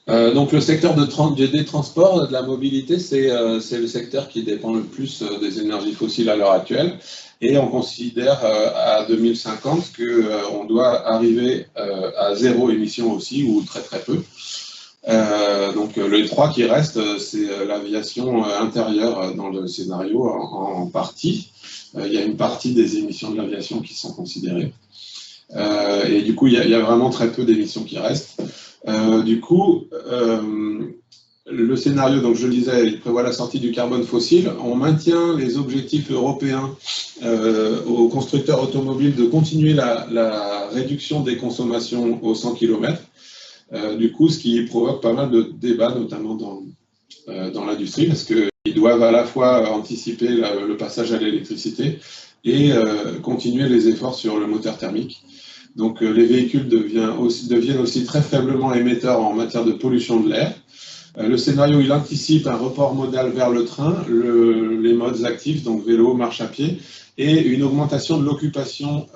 Donc le secteur des transports, de la mobilité, c'est le secteur qui dépend le plus des énergies fossiles à l'heure actuelle. Et on considère à 2050 qu'on doit arriver à zéro émission aussi, ou très très peu. Donc les trois qui restent, c'est l'aviation intérieure dans le scénario en partie. Il y a une partie des émissions de l'aviation qui sont considérées. Et du coup, il y a vraiment très peu d'émissions qui restent. Du coup, le scénario, donc je le disais, il prévoit la sortie du carbone fossile. On maintient les objectifs européens aux constructeurs automobiles de continuer la réduction des consommations aux 100 km. Du coup, ce qui provoque pas mal de débats, notamment dans l'industrie, parce qu'ils doivent à la fois anticiper le passage à l'électricité et continuer les efforts sur le moteur thermique. Donc les véhicules deviennent aussi très faiblement émetteurs en matière de pollution de l'air. Le scénario, il anticipe un report modal vers le train, les modes actifs, donc vélo, marche à pied, et une augmentation de l'occupation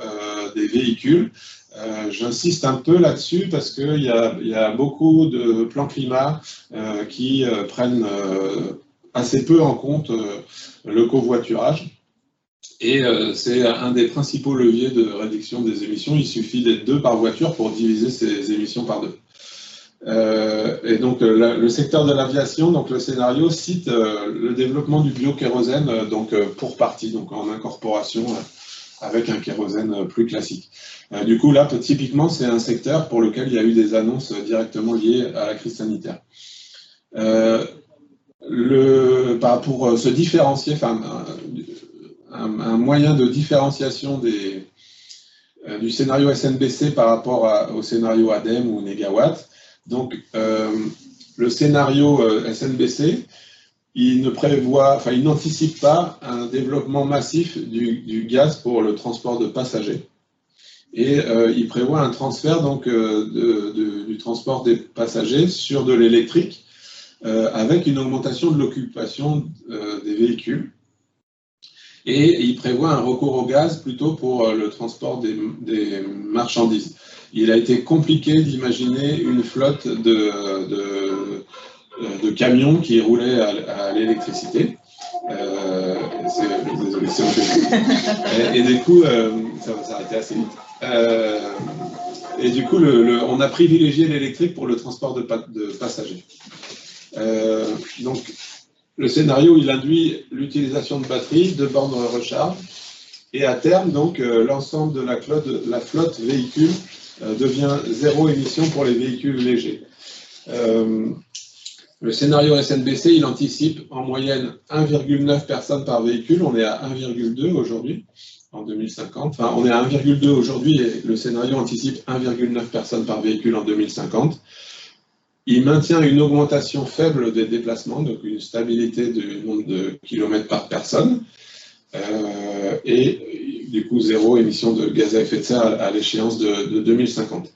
des véhicules. J'insiste un peu là-dessus parce qu'il y a beaucoup de plans climat qui prennent assez peu en compte le covoiturage. Et c'est un des principaux leviers de réduction des émissions. Il suffit d'être 2 par voiture pour diviser ces émissions par 2. Et donc le secteur de l'aviation, donc le scénario cite le développement du biokérosène, donc pour partie, donc en incorporation avec un kérosène plus classique. Du coup, là, typiquement, c'est un secteur pour lequel il y a eu des annonces directement liées à la crise sanitaire. Pour se différencier, un moyen de différenciation du scénario SNBC par rapport au scénario ADEME ou Négawatt. Donc, le scénario SNBC, il n'anticipe pas un développement massif du gaz pour le transport de passagers. Et il prévoit un transfert donc, du transport des passagers sur de l'électrique avec une augmentation de l'occupation des véhicules. Et il prévoit un recours au gaz plutôt pour le transport des marchandises. Il a été compliqué d'imaginer une flotte de camions qui roulaient à l'électricité. Désolé, c'est un peu. Et du coup, ça va s'arrêter assez vite. Et du coup, on a privilégié l'électrique pour le transport de passagers. Donc, le scénario, il induit l'utilisation de batteries, de bornes de recharge, et à terme, donc, l'ensemble de la flotte véhicule devient zéro émission pour les véhicules légers. Le scénario SNBC, il anticipe en moyenne 1,9 personnes par véhicule. On est à 1,2 aujourd'hui, en 2050. Enfin, on est à 1,2 aujourd'hui et le scénario anticipe 1,9 personnes par véhicule en 2050. Il maintient une augmentation faible des déplacements, donc une stabilité du nombre de kilomètres par personne, et du coup zéro émission de gaz à effet de serre à l'échéance de 2050.